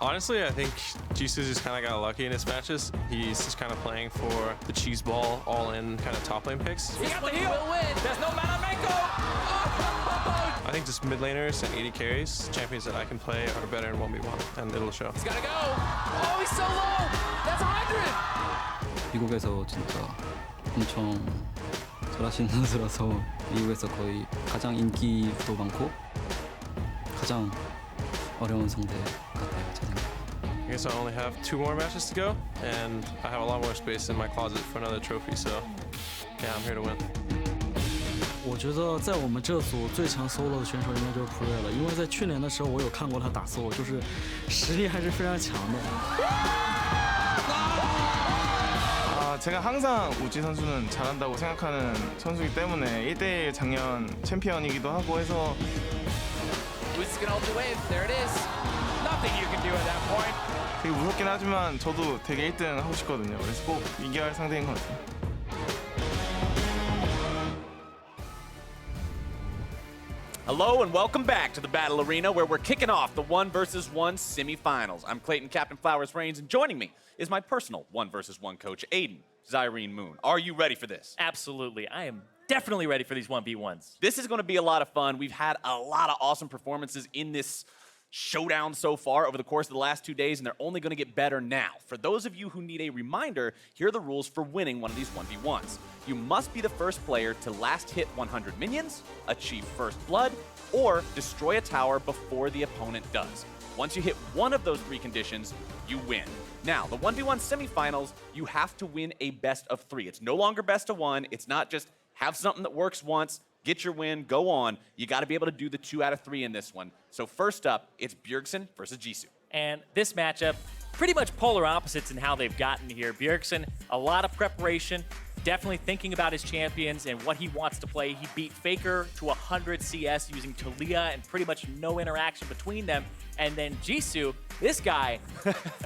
Honestly, I think Jisu just kind of got lucky in his matches. He's just kind of playing for the cheese ball, all-in kind of top lane picks. He got the heal. Will win. There's no mana Mako. Oh! I think just mid laners and AD carries, champions that I can play, are better in 1v1, and it'll show. He's gotta go. Oh, he's so low. That's 100. 미국에서 진짜 엄청 잘하시는 선수라서 미국에서 거의 가장 인기도 많고 가장 어려운 상대 같아요, 제 생각에. I guess I only have 2 more matches to go, and I have a lot more space in my closet for another trophy, so yeah, I'm here to win. 我觉得在我们这组最强 solo 的选手应该就是 Pre 了，因为在去年的时候我有看过他打 solo， 就是实力还是非常强的。 제가 항상 우지 선수는 잘한다고 생각하는 선수이기 때문에 1대1 작년 챔피언이기도 하고 해서 Who's gonna hold the wave? There it is. Nothing you can do at that point. 되게 무섭긴 하지만 저도 되게 1등 하고 싶거든요. 그래서 꼭 이겨야 할 상대인 것 같아요. Hello and welcome back to the Battle Arena, where we're kicking off the 1 vs 1 semifinals. I'm Clayton Captain Flowers Reigns, and joining me is my personal 1 vs 1 coach, Aiden Zyrene Moon. Are you ready for this? Absolutely. I am definitely ready for these 1v1s. This is going to be a lot of fun. We've had a lot of awesome performances in this showdown so far over the course of the last 2 days, and they're only going to get better now. For those of you who need a reminder, here are the rules for winning one of these 1v1s. You must be the first player to last hit 100 minions, achieve first blood, or destroy a tower before the opponent does. Once you hit one of those 3 conditions, you win. Now, the 1v1 semifinals, you have to win a best of 3. It's no longer best of 1. It's not just have something that works once, get your win, go on. You got to be able to do the 2 out of 3 in this one. So first up, it's Bjergsen versus Jisu. And this matchup, pretty much polar opposites in how they've gotten here. Bjergsen, a lot of preparation, definitely thinking about his champions and what he wants to play. He beat FLICKR to 100 CS using Taliyah and pretty much no interaction between them. And then Jisu, this guy,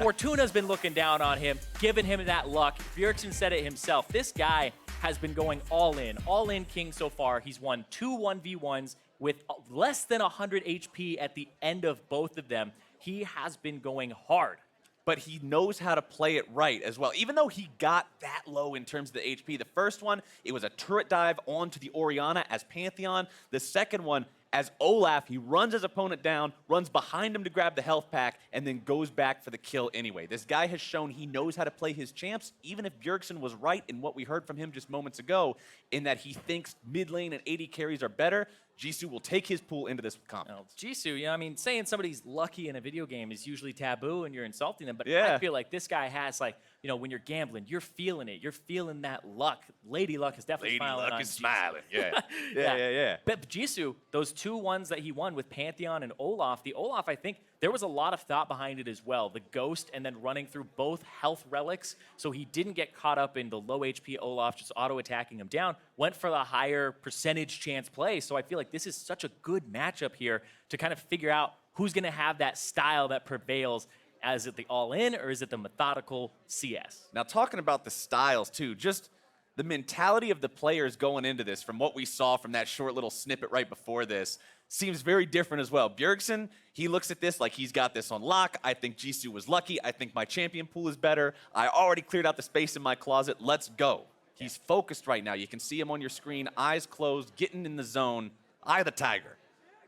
Fortuna's been looking down on him, giving him that luck. Bjergsen said it himself. This guy has been going all in king so far. He's won 2 1v1s with less than 100 HP at the end of both of them. He has been going hard. But he knows how to play it right as well. Even though he got that low in terms of the HP, the first one, it was a turret dive onto the Orianna as Pantheon. The second one, as Olaf, he runs his opponent down, runs behind him to grab the health pack, and then goes back for the kill anyway. This guy has shown he knows how to play his champs, even if Bjergsen was right in what we heard from him just moments ago, in that he thinks mid lane and AD carries are better. Jisu will take his pool into this comp. Well, Jisu, you know, I mean, saying somebody's lucky in a video game is usually taboo and you're insulting them, but yeah. I feel like this guy has, like, you know, when you're gambling, you're feeling it. You're feeling that luck. Lady Luck is definitely smiling. Lady Luck is smiling, yeah. yeah. But Jisu, those 2 ones that he won with Pantheon and Olaf, the Olaf, I think, there was a lot of thought behind it as well. The Ghost and then running through both health relics, so he didn't get caught up in the low HP Olaf just auto-attacking him down, went for the higher percentage chance play. So I feel like this is such a good matchup here to kind of figure out who's going to have that style that prevails. Is it the all-in or is it the methodical CS? Now, talking about the styles too, just the mentality of the players going into this, from what we saw from that short little snippet right before this, seems very different as well. Bjergsen, he looks at this like he's got this on lock. I think Jisu was lucky. I think my champion pool is better. I already cleared out the space in my closet. Let's go. He's focused right now. You can see him on your screen, eyes closed, getting in the zone. Eye of the tiger.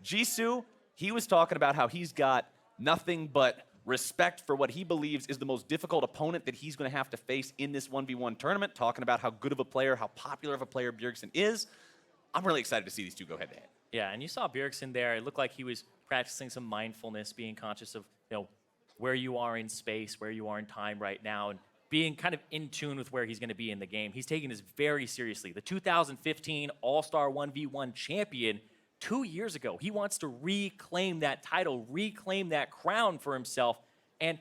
Jisu, he was talking about how he's got nothing but respect for what he believes is the most difficult opponent that he's going to have to face in this 1v1 tournament, talking about how good of a player, how popular of a player Bjergsen is. I'm really excited to see these 2 go head-to-head. Yeah, and you saw Bjergsen there. It looked like he was practicing some mindfulness, being conscious of, you know, where you are in space, where you are in time right now, and being kind of in tune with where he's going to be in the game. He's taking this very seriously. The 2015 All-Star 1v1 champion 2 years ago. He wants to reclaim that title, reclaim that crown for himself. And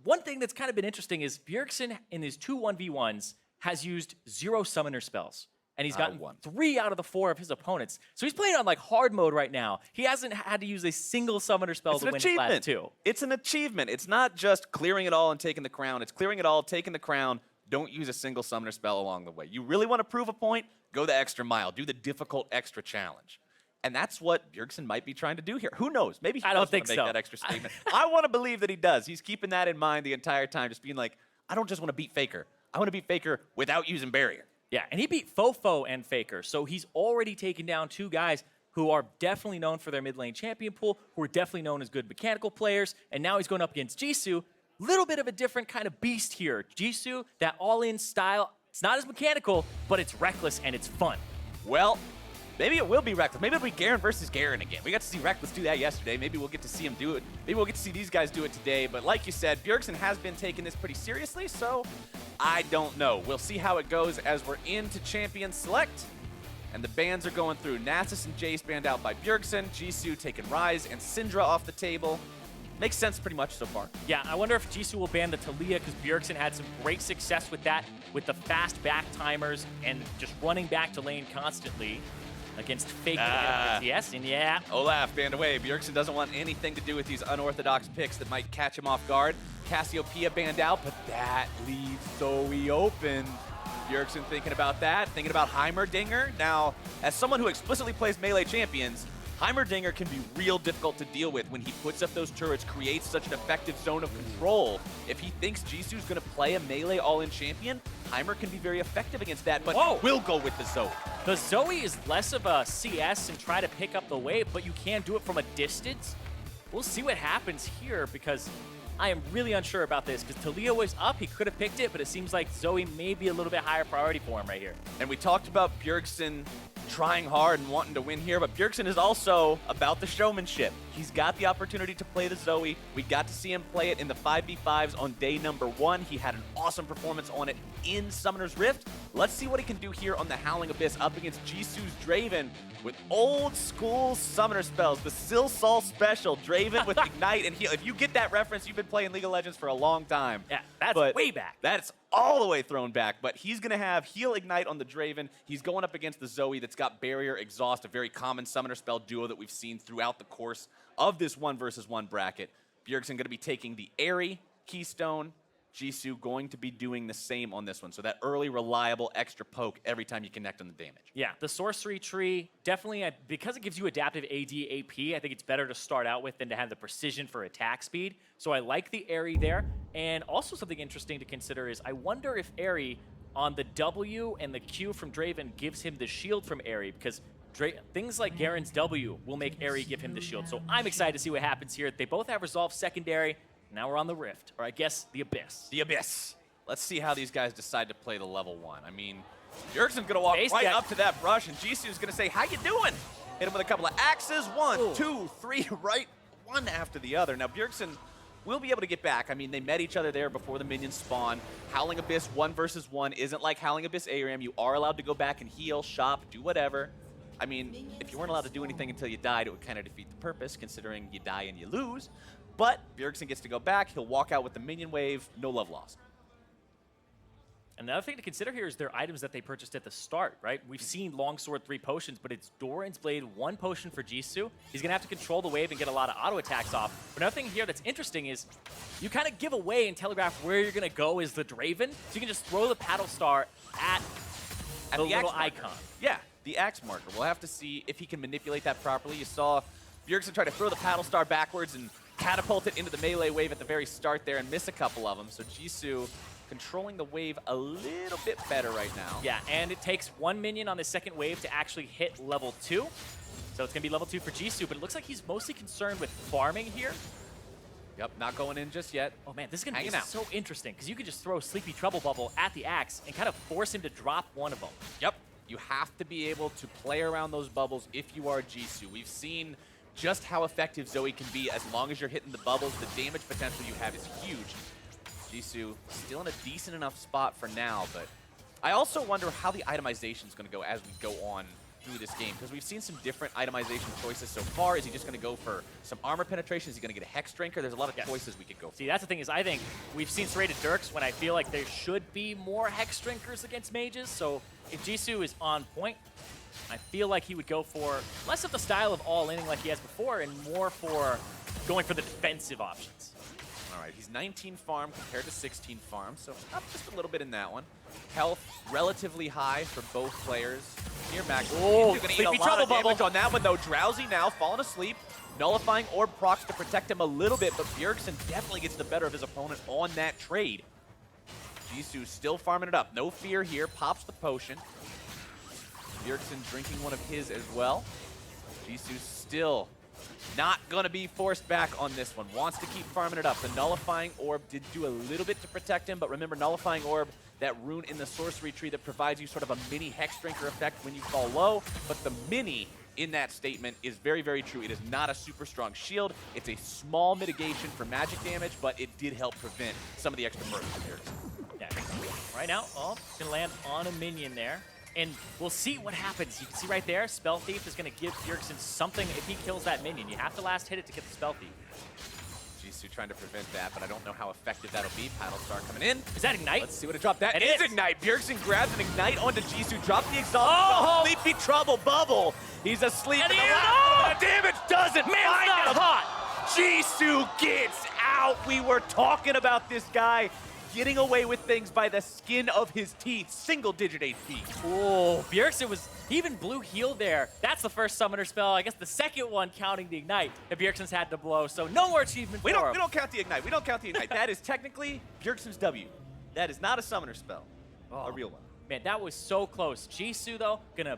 one thing that's kind of been interesting is Bjergsen in his 2 1v1s has used 0 summoner spells. And he's gotten 3 out of the 4 of his opponents. So he's playing on like hard mode right now. He hasn't had to use a single summoner spell to win his last 2. It's an achievement. It's not just clearing it all and taking the crown. It's clearing it all, taking the crown. Don't use a single summoner spell along the way. You really want to prove a point? Go the extra mile. Do the difficult extra challenge. And that's what Bjergsen might be trying to do here. Who knows? Maybe he I don't does think wanna make so. that extra statement. I want to believe that he does. He's keeping that in mind the entire time, just being like, I don't just want to beat FLICKR. I want to beat FLICKR without using barrier. Yeah, and he beat Fofo and FLICKR, so he's already taken down two guys who are definitely known for their mid lane champion pool, who are definitely known as good mechanical players, and now he's going up against Jisu. Little bit of a different kind of beast here. Jisu, that all-in style, it's not as mechanical, but it's reckless and it's fun. Well, maybe it will be Reckless. Maybe it'll be Garen versus Garen again. We got to see Reckless do that yesterday. Maybe we'll get to see him do it. Maybe we'll get to see these guys do it today. But like you said, Bjergsen has been taking this pretty seriously, so I don't know. We'll see how it goes as we're into Champion Select. And the bans are going through. Nasus and Jace banned out by Bjergsen. Jisu taking Ryze and Syndra off the table. Makes sense pretty much so far. Yeah, I wonder if Jisu will ban the Taliyah because Bjergsen had some great success with that, with the fast back timers and just running back to lane constantly against fake yes, and yeah. Olaf banned away. Bjergsen doesn't want anything to do with these unorthodox picks that might catch him off guard. Cassiopeia banned out, but that leaves Zoe open. Bjergsen thinking about that, thinking about Heimerdinger. Now, as someone who explicitly plays melee champions, Heimerdinger can be real difficult to deal with when he puts up those turrets, creates such an effective zone of control. If he thinks Jisu's going to play a melee all-in champion, Heimer can be very effective against that, but will go with the Zoe. The Zoe is less of a CS and try to pick up the wave, but you can do it from a distance. We'll see what happens here because I am really unsure about this because Taliyah was up. He could have picked it, but it seems like Zoe may be a little bit higher priority for him right here. And we talked about Bjergsen trying hard and wanting to win here, but Bjergsen is also about the showmanship. He's got the opportunity to play the Zoe. We got to see him play it in the 5v5s on day number 1. He had an awesome performance on it in Summoner's Rift. Let's see what he can do here on the Howling Abyss up against Jisu's Draven with old school summoner spells. The Silsol special, Draven with Ignite and Heal. If you get that reference, you've been playing League of Legends for a long time. Yeah, that's way back. That's all the way thrown back, but he's going to have Heal Ignite on the Draven. He's going up against the Zoe that's got Barrier Exhaust, a very common summoner spell duo that we've seen throughout the course of this 1v1 bracket. Bjergsen going to be taking the Airy Keystone. Jisu going to be doing the same on this one. So that early, reliable, extra poke every time you connect on the damage. Yeah, the sorcery tree, definitely, because it gives you adaptive AD, AP, I think it's better to start out with than to have the precision for attack speed. So I like the Airy there. And also something interesting to consider is I wonder if Airy on the W and the Q from Draven gives him the shield from Airy because things like Garen's W will make Airy give him the shield. So I'm excited to see what happens here. They both have Resolve secondary. Now we're on the Rift, or I guess the Abyss. The Abyss. Let's see how these guys decide to play the level 1. I mean, Bjergsen's gonna walk right up to that brush, and Jisu's gonna say, how you doing? Hit him with a couple of axes. 1, 2, 3, right, one after the other. Now, Bjergsen will be able to get back. I mean, they met each other there before the minions spawn. Howling Abyss 1v1 isn't like Howling Abyss ARAM. You are allowed to go back and heal, shop, do whatever. I mean, if you weren't allowed to do anything until you died, it would kind of defeat the purpose, considering you die and you lose. But Bjergsen gets to go back. He'll walk out with the minion wave. No love lost. Another thing to consider here is their items that they purchased at the start, right? We've seen Longsword 3 potions, but it's Doran's Blade 1 potion for Jisu. He's going to have to control the wave and get a lot of auto attacks off. But another thing here that's interesting is you kind of give away and telegraph where you're going to go is the Draven. So you can just throw the paddle star at the little icon. Yeah, the axe marker. We'll have to see if he can manipulate that properly. You saw Bjergsen try to throw the paddle star backwards and catapult it into the melee wave at the very start there and miss a couple of them. So Jisu controlling the wave a little bit better right now. Yeah, and it takes 1 minion on the second wave to actually hit level 2. So it's going to be level 2 for Jisu, but it looks like he's mostly concerned with farming here. Yep, not going in just yet. Oh man, this is going to be so interesting because you could just throw Sleepy Trouble Bubble at the axe and kind of force him to drop one of them. Yep, you have to be able to play around those bubbles if you are Jisu. We've seen just how effective Zoe can be as long as you're hitting the bubbles. The damage potential you have is huge. Jisu still in a decent enough spot for now, but I also wonder how the itemization is going to go as we go on through this game, because we've seen some different itemization choices so far. Is he just going to go for some armor penetration? Is he going to get a Hex Drinker? There's a lot of choices we could go for. See, that's the thing is I think we've seen Serrated Dirks when I feel like there should be more Hex Drinkers against mages, so if Jisu is on point, I feel like he would go for less of the style of all-inning like he has before and more for going for the defensive options. All right, he's 19 farm compared to 16 farm, so up just a little bit in that one. Health relatively high for both players. Here, Max. Oh, Jisu gonna eat a sleepy lot trouble of damage bubble. on that one, though. Drowsy now, falling asleep. Nullifying Orb procs to protect him a little bit, but Bjergsen definitely gets the better of his opponent on that trade. Jisu still farming it up. No fear here. Pops the potion. Bjergsen drinking one of his as well. Jisu still not going to be forced back on this one. Wants to keep farming it up. The Nullifying Orb did do a little bit to protect him, but remember, Nullifying Orb, that rune in the sorcery tree that provides you sort of a mini Hex Drinker effect when you fall low, but the mini in that statement is very, very true. It is not a super strong shield. It's a small mitigation for magic damage, but it did help prevent some of the extra burst from Bjergsen. Yeah. Right now, oh, it's gonna land on a minion there. And we'll see what happens. You can see right there, Spell Thief is gonna give Bjergsen something if he kills that minion. You have to last hit it to get the Spell Thief. Jisu trying to prevent that, but I don't know how effective that'll be. Paddle Star coming in. Is that Ignite? Let's see what it dropped. That It is is. Ignite. Bjergsen grabs an Ignite onto Jisu, drops the Exhaust. Oh! Sleepy Trouble Bubble. He's asleep. And And the he- last one of damage doesn't Man's find not him. hot. Jisu gets out. We were talking about this guy getting away with things by the skin of his teeth. Single-digit HP. Oh, Bjergsen he even blew heal there. That's the first summoner spell. I guess the second one counting the Ignite that Bjergsen's had to blow. So no more achievement We for him. don't count the Ignite. We don't count the Ignite. That is technically Bjergsen's W. That is not a summoner spell. A real one. Man, that was so close. Jisu, though, gonna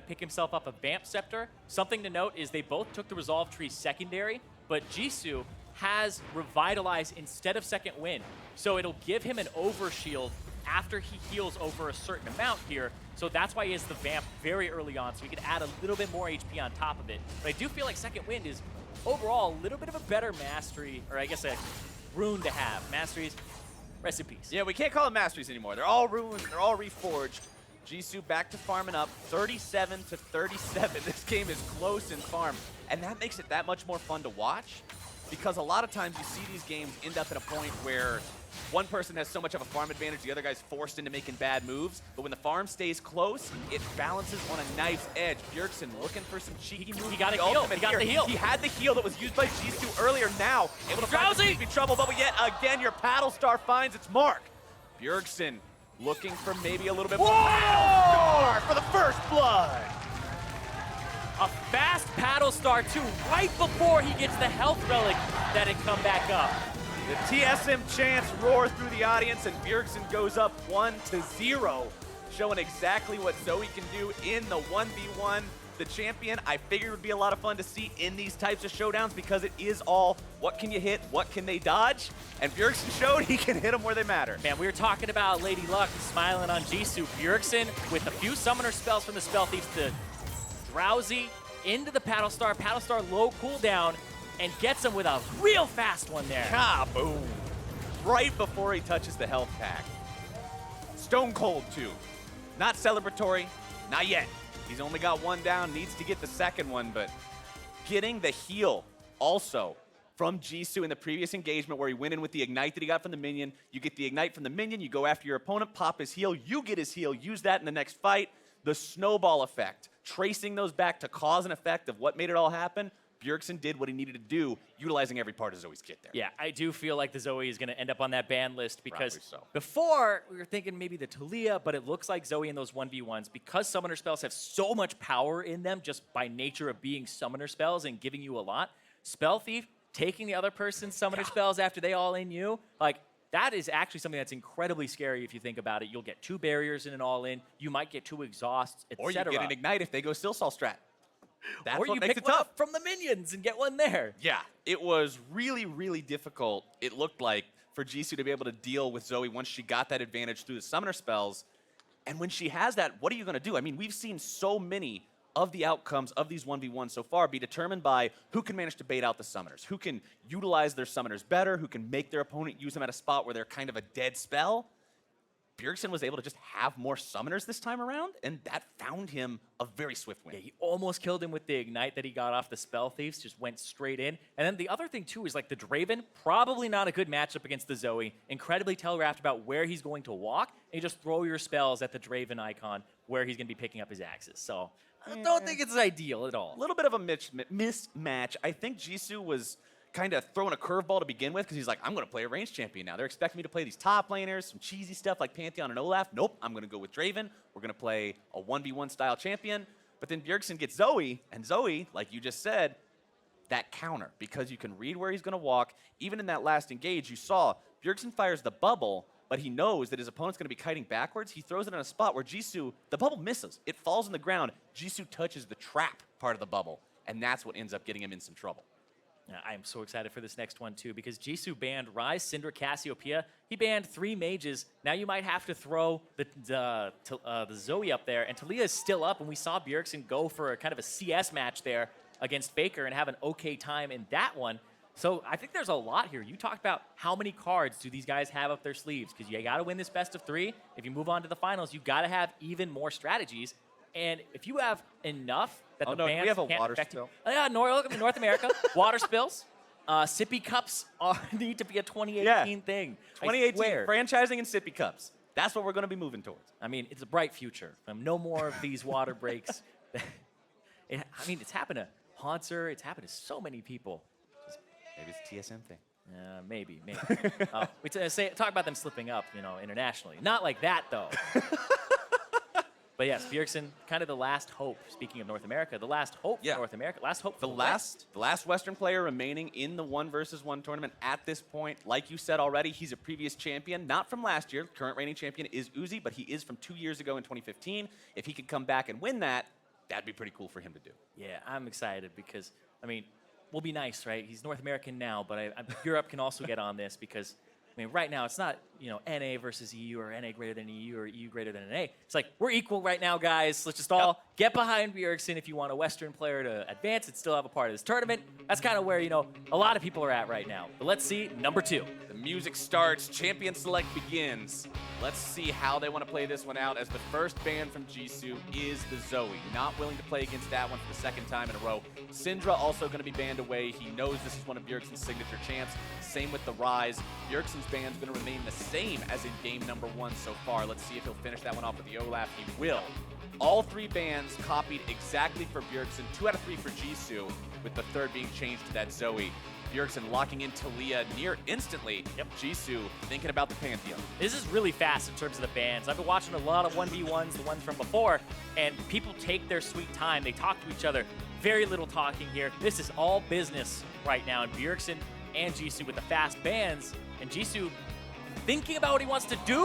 pick himself up a Vamp Scepter. Something to note is they both took the Resolve Tree secondary, but Jisu has Revitalize instead of Second Wind. So it'll give him an overshield after he heals over a certain amount here. So that's why he has the Vamp very early on, so he can add a little bit more HP on top of it. But I do feel like Second Wind is overall a little bit of a better mastery, or I guess a rune to have. Masteries, rest in peace. Yeah, we can't call them masteries anymore. They're all ruined. They're all reforged. Jisu back to farming up, 37 to 37. This game is close in farm, and that makes it that much more fun to watch, because a lot of times you see these games end up at a point where one person has so much of a farm advantage, the other guy's forced into making bad moves. But when the farm stays close, it balances on a knife's edge. Bjergsen looking for some cheeky moves. He got a The heal. ultimate He got here. the heal. He had the heal that was used by Jisu earlier. Now able to find Drowsy. Sleepy Trouble, but yet again your Paddle Star finds its mark. Bjergsen looking for maybe a little bit more Paddle Star for the first blood. A fast Paddle Star, too, right before he gets the health relic that had come back up. The TSM chants roar through the audience, and Bjergsen goes up 1-0, showing exactly what Zoe can do in the 1v1. The champion, I figured would be a lot of fun to see in these types of showdowns, because it is all what can you hit, what can they dodge, and Bjergsen showed he can hit them where they matter. Man, we were talking about Lady Luck smiling on Jisu. Bjergsen with a few summoner spells from the Spell Thieves to Drowsy into the Paddle Star low cooldown, and gets him with a real fast one there. Kaboom! Right before he touches the health pack. Stone Cold, too. Not celebratory, not yet. He's only got one down, needs to get the second one, but getting the heal also from Jisu in the previous engagement where he went in with the Ignite that he got from the minion. You get the Ignite from the minion, you go after your opponent, pop his heal, you get his heal, use that in the next fight. The snowball effect, tracing those back to cause and effect of what made it all happen. Bjergsen did what he needed to do, utilizing every part of Zoe's kit there. Yeah, I do feel like the Zoe is going to end up on that ban list, because Probably so. before we were thinking maybe the Taliyah, but it looks like Zoe in those 1v1s, because summoner spells have so much power in them just by nature of being summoner spells and giving you a lot. Spell Thief, taking the other person's summoner spells after they all in you, like that is actually something that's incredibly scary if you think about it. You'll get 2 barriers in an all-in, you might get 2 exhausts, etc. Or you get an Ignite if they go Still Saw strat. That's Or what you makes pick it one tough. up from the minions and get one there. Yeah, it was really, really difficult, it looked like, for Jisu to be able to deal with Zoe once she got that advantage through the summoner spells. And when she has that, what are you going to do? I mean, we've seen so many of the outcomes of these 1v1s so far be determined by who can manage to bait out the summoners, who can utilize their summoners better, who can make their opponent use them at a spot where they're kind of a dead spell. Bjergsen was able to just have more summoners this time around, and that found him a very swift win. Yeah, he almost killed him with the Ignite that he got off the Spell Thieves, just went straight in. And then the other thing, too, is like the Draven, probably not a good matchup against the Zoe. Incredibly telegraphed about where he's going to walk, and you just throw your spells at the Draven icon where he's going to be picking up his axes. So I don't think it's ideal at all. A little bit of a mismatch. I think Jisu was kind of throwing a curveball to begin with because he's like, I'm going to play a range champion now. They're expecting me to play these top laners, some cheesy stuff like Pantheon and Olaf. Nope, I'm going to go with Draven. We're going to play a 1v1 style champion. But then Bjergsen gets Zoe, and Zoe, like you just said, that counter, because you can read where he's going to walk. Even in that last engage, you saw Bjergsen fires the bubble, but he knows that his opponent's going to be kiting backwards. He throws it in a spot where Jisu, the bubble misses. It falls on the ground. Jisu touches the trap part of the bubble, and that's what ends up getting him in some trouble. I am so excited for this next one, too, because Jisu banned Ryze, Syndra, Cassiopeia. He banned 3 mages. Now you might have to throw the Zoe up there, and Taliyah is still up, and we saw Bjergsen go for a kind of a CS match there against FLICKR and have an okay time in that one. So I think there's a lot here. You talked about how many cards do these guys have up their sleeves, because you got to win this best of 3. If you move on to the finals, you got to have even more strategies. And if you have enough that the bans we have a can't water affect spill. Oh, yeah, North America, water spills. Sippy cups need to be a 2018 thing. 2018 I swear. franchising and sippy cups. That's what we're going to be moving towards. I mean, it's a bright future. No more of these water breaks. I mean, it's happened to Haunter. It's happened to so many people. Maybe it's a TSM thing. Maybe. We talk about them slipping up, internationally. Not like that, though. But yes, Bjergsen, kind of the last hope. Speaking of North America, the last hope for North America. Last hope for the last Western player remaining in the 1 versus 1 tournament at this point. Like you said already, he's a previous champion, not from last year. Current reigning champion is Uzi, but he is from 2 years ago in 2015. If he could come back and win that, that'd be pretty cool for him to do. Yeah, I'm excited because, I mean, we'll be nice, right? He's North American now, but Europe can also get on this because, I mean, right now it's not, NA versus EU or NA greater than EU or EU greater than NA. It's like, we're equal right now, guys. Let's just all get behind Bjergsen. If you want a Western player to advance and still have a part of this tournament, that's kind of where, a lot of people are at right now. But let's see, number 2. The music starts, champion select begins. Let's see how they want to play this one out, as the first ban from Jisu is the Zoe. Not willing to play against that one for the 2nd time in a row. Syndra also going to be banned away. He knows this is one of Bjergsen's signature champs. Same with the Ryze. Bjergsen's ban is going to remain the same as in game number 1 so far. Let's see if he'll finish that one off with the Olaf. He will. All 3 bans copied exactly for Bjergsen. 2 out of 3 for Jisu, with the 3rd being changed to that Zoe. Bjergsen locking in Taliyah near instantly. Jisu thinking about the Pantheon. This is really fast in terms of the bans. I've been watching a lot of 1v1s, the ones from before, and people take their sweet time. They talk to each other. Very little talking here. This is all business right now. And Bjergsen and Jisu with the fast bans, and Jisu thinking about what he wants to do.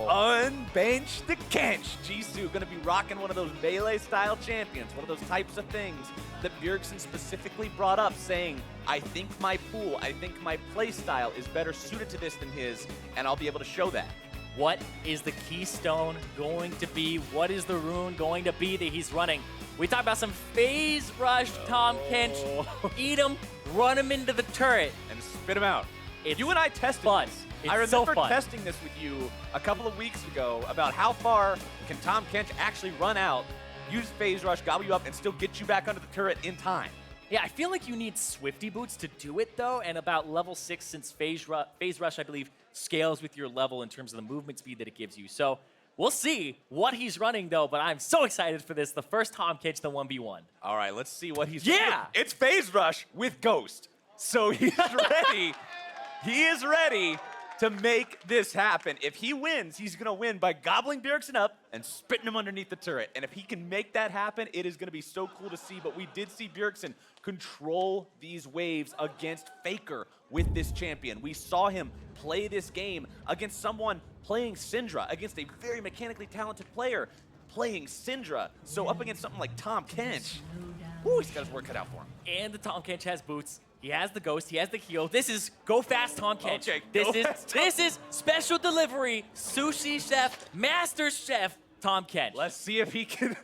Unbench the Kench. Jisu going to be rocking one of those melee-style champions, one of those types of things that Bjergsen specifically brought up, saying, I think my pool, I think my play style is better suited to this than his, and I'll be able to show that. What is the keystone going to be? What is the rune going to be that he's running? We talked about some phase rush Tahm Kench. Eat him, run him into the turret. And spit him out. You and I tested fun. I remember testing this with you a couple of weeks ago about how far can Tahm Kench actually run out, use phase rush, gobble you up, and still get you back under the turret in time. Yeah, I feel like you need Swifty boots to do it, though, and about level 6, since phase rush, I believe, scales with your level in terms of the movement speed that it gives you. So we'll see what he's running, though, but I'm so excited for this. The first Tahm Kench, the 1v1. All right, let's see what he's doing. It's phase rush with Ghost. So he's ready. He is ready to make this happen. If he wins, he's going to win by gobbling Bjergsen up and spitting him underneath the turret. And if he can make that happen, it is going to be so cool to see. But we did see Bjergsen control these waves against FLICKR with this champion. We saw him play this game against someone playing Syndra, against a very mechanically talented player playing Syndra. So up against something like Tahm Kench, he's got his work cut out for him. And the Tahm Kench has boots. He has the Ghost. He has the heal. This is go fast Tahm Kench. Okay, this is special delivery sushi chef, master chef Tahm Kench. Let's see if he can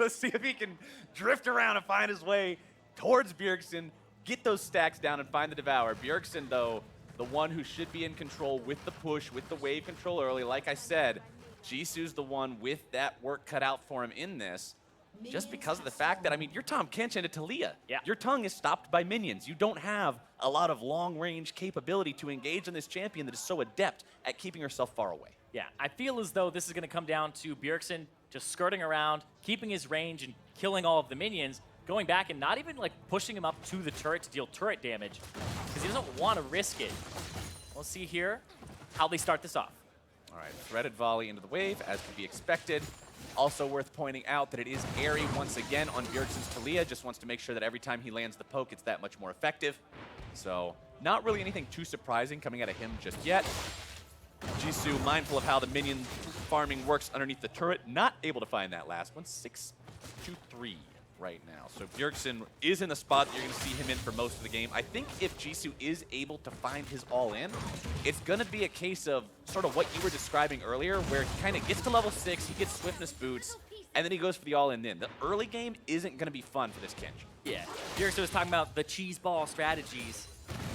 drift around and find his way towards Bjergsen, get those stacks down and find the Devour. Bjergsen, though, the one who should be in control with the push, with the wave control early. Like I said, Jisu's the one with that work cut out for him in this. Just because of the fact that, I mean, you're Tahm Kench into Taliyah. Yeah. Your tongue is stopped by minions. You don't have a lot of long-range capability to engage on this champion that is so adept at keeping herself far away. Yeah, I feel as though this is going to come down to Bjergsen just skirting around, keeping his range and killing all of the minions. going back and not even like pushing him up to the turret to deal turret damage because he doesn't want to risk it. We'll see here how they start this off. All right, threaded volley into the wave, as could be expected. Also worth pointing out that it is airy once again on Bjergsen's Taliyah. Just wants to make sure that every time he lands the poke, it's that much more effective. So not really anything too surprising coming out of him just yet. Jisu, mindful of how the minion farming works underneath the turret, not able to find that last one. 6-2-3 right now. So Bjergsen is in the spot that you're going to see him in for most of the game. I think if Jisu is able to find his all-in, it's going to be a case of sort of what you were describing earlier, where he kind of gets to level 6, he gets swiftness boots, and then he goes for the all-in then. The early game isn't going to be fun for this Kench. Yeah, Bjergsen was talking about the cheese ball strategies.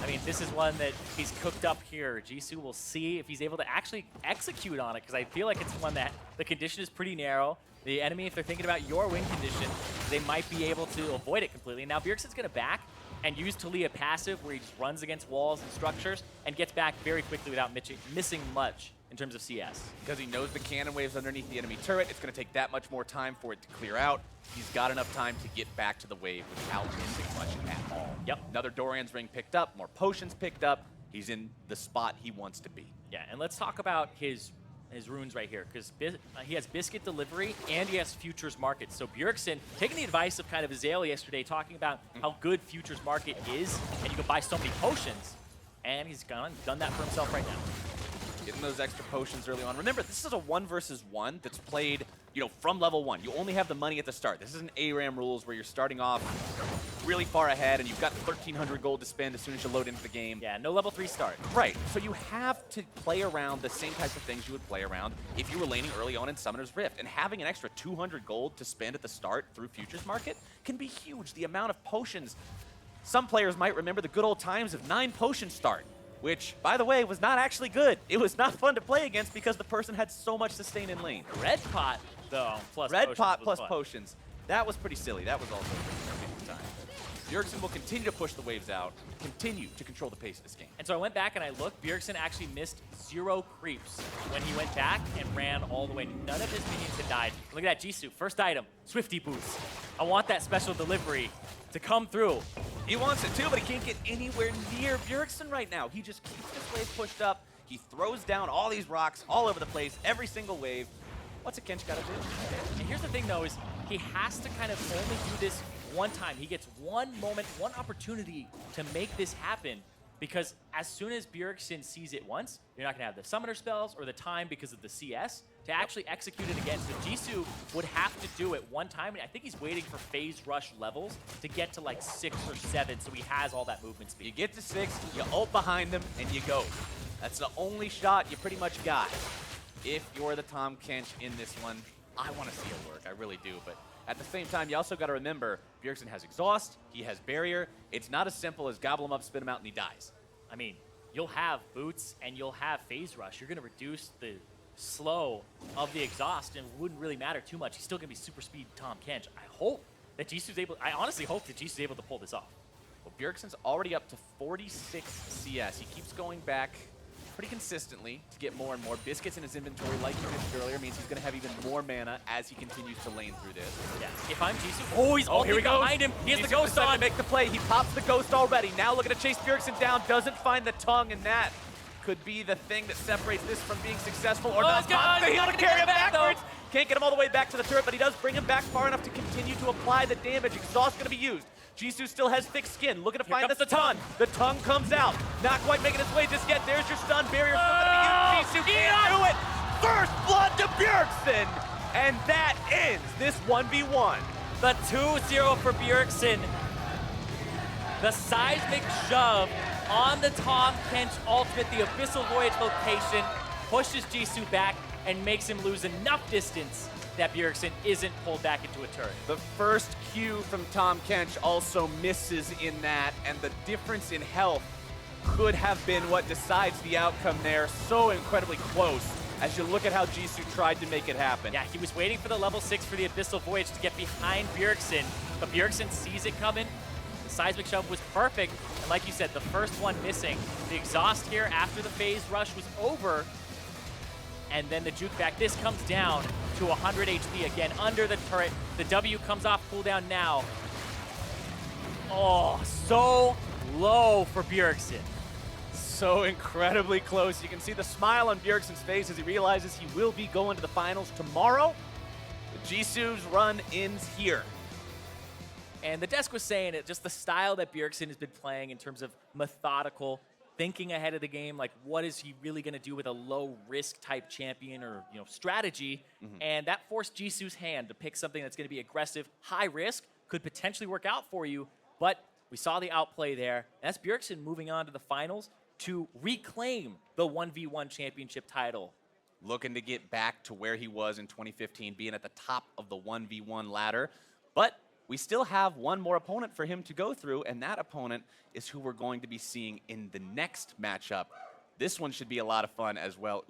I mean, this is one that he's cooked up here. Jisu will see if he's able to actually execute on it, because I feel like it's one that the condition is pretty narrow. The enemy, if they're thinking about your win condition, they might be able to avoid it completely. Now, Bjergsen's going to back and use Taliyah passive, where he just runs against walls and structures and gets back very quickly without missing much in terms of CS. Because he knows the cannon waves underneath the enemy turret, it's going to take that much more time for it to clear out. He's got enough time to get back to the wave without missing much at all. Yep. Another Doran's ring picked up, more potions picked up. He's in the spot he wants to be. Yeah, and let's talk about his runes right here, because he has Biscuit Delivery and he has Futures Market. So Bjergsen, taking the advice of kind of Azale yesterday, talking about how good Futures Market is, and you can buy so many potions, and he's done that for himself right now. Getting those extra potions early on. Remember, this is a 1 versus 1 that's played, you know, from level 1. You only have the money at the start. This isn't ARAM rules where you're starting off really far ahead and you've got 1,300 gold to spend as soon as you load into the game. Yeah, no level 3 start. Right, so you have to play around the same types of things you would play around if you were laning early on in Summoner's Rift. And having an extra 200 gold to spend at the start through Futures Market can be huge. The amount of potions. Some players might remember the good old times of 9 potion start, which, by the way, was not actually good. It was not fun to play against because the person had so much sustain in lane. Red pot, though, plus Red potions pot was plus fun. potions. That was pretty silly. That was also a pretty good time. Bjergsen will continue to push the waves out, continue to control the pace of this game. And so I went back and I looked. Bjergsen actually missed 0 creeps when he went back and ran all the way. None of his minions had died. Look at that, Jisu. First item, Swifty Boots. I want that special delivery to come through. He wants it too, but he can't get anywhere near Bjergsen right now. He just keeps this wave pushed up. He throws down all these rocks all over the place, every single wave. What's a Kench got to do? And here's the thing, though, is he has to kind of only do this one time. He gets one moment, one opportunity to make this happen, because as soon as Bjergsen sees it once, you're not going to have the summoner spells or the time because of the CS to actually execute it again. So Jisu would have to do it one time, and I think he's waiting for phase rush levels to get to like 6 or 7, so he has all that movement speed. You get to 6, you ult behind them, and you go. That's the only shot you pretty much got. If you're the Tahm Kench in this one, I want to see it work. I really do, but at the same time, you also got to remember, Bjergsen has exhaust, he has barrier. It's not as simple as gobble him up, spit him out, and he dies. I mean, you'll have boots and you'll have phase rush. You're going to reduce the slow of the exhaust, and it wouldn't really matter too much. He's still going to be super speed Tahm Kench. I honestly hope that Jisu's able to pull this off. Well, Bjergsen's already up to 46 CS. He keeps going back pretty consistently to get more and more. Biscuits in his inventory, like you mentioned earlier, means he's going to have even more mana as he continues to lane through this. Yeah. If I'm Jisu, he's ulting behind him. He has the ghost on. To make the play. He pops the ghost already. Now looking to chase Bjergsen down. Doesn't find the tongue, and that could be the thing that separates this from being successful or not. He's going to carry him backwards. Can't get him all the way back to the turret, but he does bring him back far enough to continue to apply the damage. Exhaust going to be used. Jisu still has thick skin, looking to find the tongue. The tongue comes out. Not quite making its way just yet. There's your stun. Barrier still going to be used. Jisu can't do it. First blood to Bjergsen. And that ends this 1v1. The 2-0 for Bjergsen. The seismic shove on the Tahm Kench ultimate, the Abyssal Voyage location, pushes Jisu back and makes him lose enough distance that Bjergsen isn't pulled back into a turret. The first Q from Tahm Kench also misses in that, and the difference in health could have been what decides the outcome there. So incredibly close as you look at how Jisu tried to make it happen. Yeah, he was waiting for the level 6 for the Abyssal Voyage to get behind Bjergsen, but Bjergsen sees it coming. The seismic shove was perfect, and like you said, the first one missing. The exhaust here after the phase rush was over, and then the juke back. This comes down to 100 HP again under the turret. The W comes off cooldown now. Oh, so low for Bjergsen. So incredibly close. You can see the smile on Bjergsen's face as he realizes he will be going to the finals tomorrow. Jisu's run ends here. And the desk was saying it, just the style that Bjergsen has been playing in terms of methodical, thinking ahead of the game, like what is he really going to do with a low risk type champion or strategy, and that forced Jisu's hand to pick something that's going to be aggressive, high risk, could potentially work out for you, but we saw the outplay there. That's Bjergsen moving on to the finals to reclaim the 1v1 championship title. Looking to get back to where he was in 2015, being at the top of the 1v1 ladder, but we still have one more opponent for him to go through, and that opponent is who we're going to be seeing in the next matchup. This one should be a lot of fun as well.